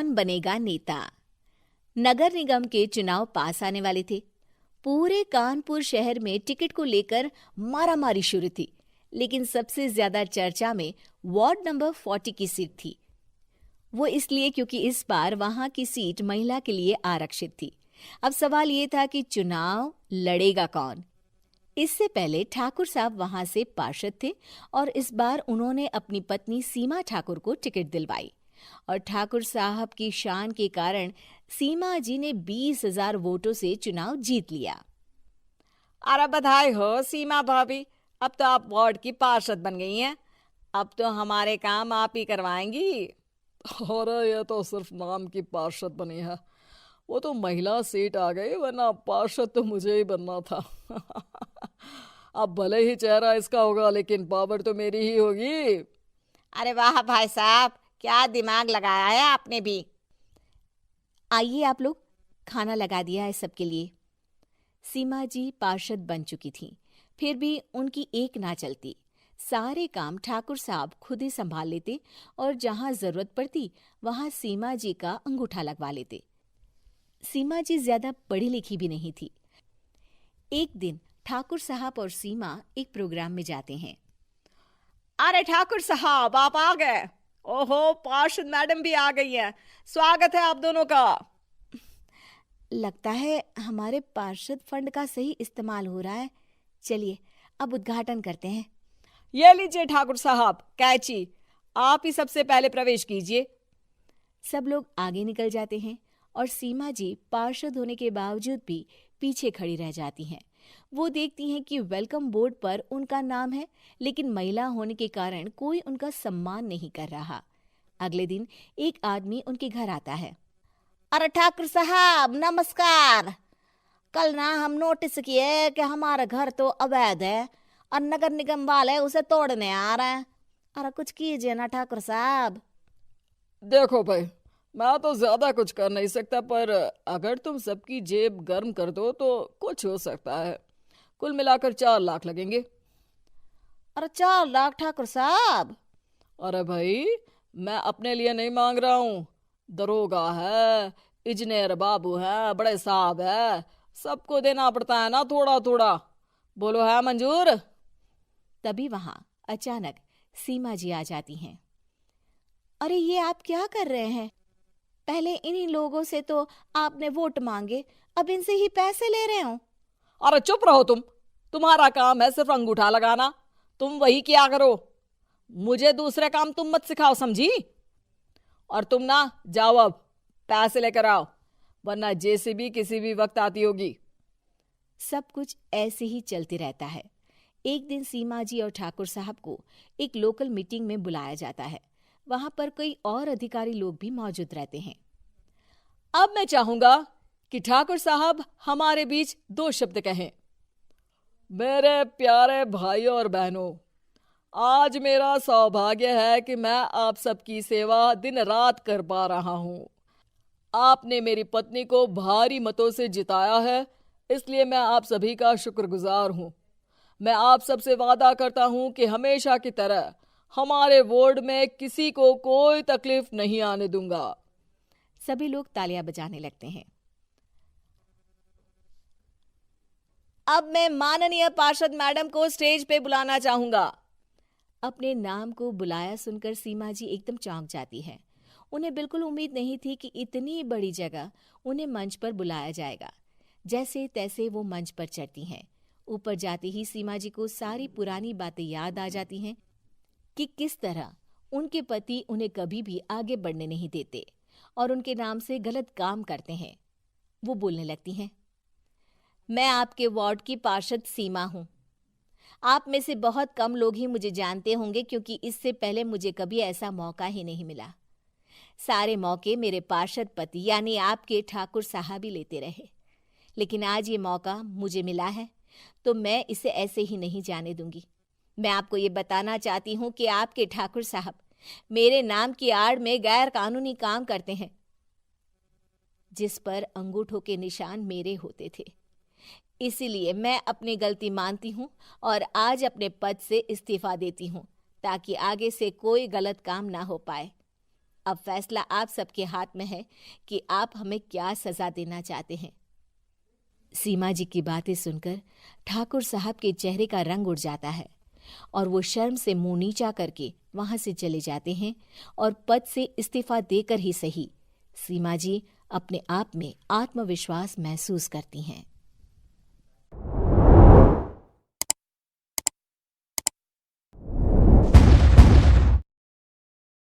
कौन बनेगा नेता। नगर निगम के चुनाव पास आने वाले थे। पूरे कानपुर शहर में टिकट को लेकर मारामारी शुरू थी, लेकिन सबसे ज्यादा चर्चा में वार्ड नंबर 40 की सीट थी। वो इसलिए क्योंकि इस बार वहां की सीट महिला के लिए आरक्षित थी। अब सवाल ये था कि चुनाव लड़ेगा कौन। इससे पहले ठाकुर साहब वहां से पार्षद थे और इस बार उन्होंने अपनी पत्नी सीमा ठाकुर को टिकट दिलवाई और ठाकुर साहब की शान के कारण सीमा जी ने 20,000 वोटों से चुनाव जीत लिया। अरे बधाई हो सीमा भाभी, अब तो आप वार्ड की पार्षद बन गई हैं। अब तो हमारे काम आप ही करवाएंगी। अरे ये तो सिर्फ नाम की पार्षद बनी है, वो तो महिला सीट आ गई, वरना पार्षद तो मुझे ही बनना था। अब भले ही चेहरा इसका होगा, लेकिन पावर तो मेरी ही होगी। अरे वाह भाई साहब, क्या दिमाग लगाया है आपने भी। आइए आप लोग, खाना लगा दिया है सबके लिए। सीमा जी पार्षद बन चुकी थीं, फिर भी उनकी एक ना चलती। सारे काम ठाकुर साहब खुद ही संभाल लेते और जहां जरूरत पड़ती वहां सीमा जी का अंगूठा लगवा लेते। सीमा जी ज्यादा पढ़ी लिखी भी नहीं थी। एक दिन ठाकुर साहब और सीमा एक प्रोग्राम में जाते हैं। अरे ठाकुर साहब, आप आ गए। ओहो, पार्षद मैडम भी आ गई हैं। स्वागत है आप दोनों का। लगता है हमारे पार्षद फंड का सही इस्तेमाल हो रहा है। चलिए अब उद्घाटन करते हैं। ये लीजिए ठाकुर साहब कैची, आप ही सबसे पहले प्रवेश कीजिए। सब लोग आगे निकल जाते हैं और सीमा जी पार्षद होने के बावजूद भी पीछे खड़ी रह जाती हैं। वो देखती हैं कि वेलकम बोर्ड पर उनका नाम है, लेकिन महिला होने के कारण कोई उनका सम्मान नहीं कर रहा। अगले दिन एक आदमी उनके घर आता है। अरे ठाकुर साहब नमस्कार। कल ना हम नोटिस किए कि हमारा घर तो अवैध है और नगर निगम वाले उसे तोड़ने आ रहे हैं। अरे कुछ कीजिए ना ठाकुर साहब। देखो भाई, मैं तो ज्यादा कुछ कर नहीं सकता, पर अगर तुम सबकी जेब गर्म कर दो तो कुछ हो सकता है। कुल मिलाकर 4 लाख लगेंगे। अरे 4 लाख ठाकुर साहब? अरे भाई, मैं अपने लिए नहीं मांग रहा हूँ। दरोगा है, इंजीनियर बाबू है, बड़े साहब है, सबको देना पड़ता है ना थोड़ा थोड़ा। बोलो है मंजूर? तभी वहां अचानक सीमा जी आ जाती हैं। अरे ये आप क्या कर रहे हैं? पहले इन्हीं लोगों से तो आपने वोट मांगे, अब इनसे ही पैसे ले रहे हो। अरे चुप रहो तुम। तुम्हारा काम है सिर्फ अंगूठा लगाना, तुम वही किया करो। मुझे दूसरे काम तुम मत सिखाओ, समझी? और तुम ना जाओ, अब पैसे लेकर आओ, वरना जेसीबी किसी भी वक्त आती होगी। सब कुछ ऐसे ही चलते रहता है। एक दिन सीमा जी और ठाकुर साहब को एक लोकल मीटिंग में बुलाया जाता है। वहां पर कई और अधिकारी लोग भी मौजूद रहते हैं। अब मैं चाहूंगा कि ठाकुर साहब हमारे बीच 2 शब्द कहें। मेरे प्यारे भाइयों और बहनों, आज मेरा सौभाग्य है कि मैं आप सबकी सेवा दिन रात कर पा रहा हूँ। आपने मेरी पत्नी को भारी मतों से जिताया है, इसलिए मैं आप सभी का शुक्रगुजार हूँ। मैं आप सबसे वादा करता हूँ कि हमेशा की तरह हमारे वार्ड में किसी को कोई तकलीफ नहीं आने दूंगा। सभी लोग तालियां बजाने लगते हैं। अब मैं माननीय पार्षद मैडम को स्टेज पे बुलाना चाहूंगा। अपने नाम को बुलाया सुनकर सीमा जी एकदम चौंक जाती है। उन्हें बिल्कुल उम्मीद नहीं थी कि इतनी बड़ी जगह उन्हें मंच पर बुलाया जाएगा। जैसे तैसे वो मंच पर चढ़ती हैं। ऊपर जाते ही सीमा जी को सारी पुरानी बातें याद आ जाती हैं कि किस तरह उनके पति उन्हें कभी भी आगे बढ़ने नहीं देते और उनके नाम से गलत काम करते हैं। वो बोलने लगती हैं, मैं आपके वार्ड की पार्षद सीमा हूं। आप में से बहुत कम लोग ही मुझे जानते होंगे, क्योंकि इससे पहले मुझे कभी ऐसा मौका ही नहीं मिला। सारे मौके मेरे पार्षद पति यानी आपके ठाकुर साहब ही लेते रहे, लेकिन आज ये मौका मुझे मिला है तो मैं इसे ऐसे ही नहीं जाने दूंगी। मैं आपको ये बताना चाहती हूँ कि आपके ठाकुर साहब मेरे नाम की आड़ में गैर कानूनी काम करते हैं, जिस पर अंगूठों के निशान मेरे होते थे। इसीलिए मैं अपनी गलती मानती हूँ और आज अपने पद से इस्तीफा देती हूँ, ताकि आगे से कोई गलत काम ना हो पाए। अब फैसला आप सबके हाथ में है कि आप हमें क्या सजा देना चाहते हैं। सीमा जी की बातें सुनकर ठाकुर साहब के चेहरे का रंग उड़ जाता है और वो शर्म से मुंह नीचा करके वहां से चले जाते हैं और पद से इस्तीफा देकर ही सही सीमा जी अपने आप में आत्मविश्वास महसूस करती हैं।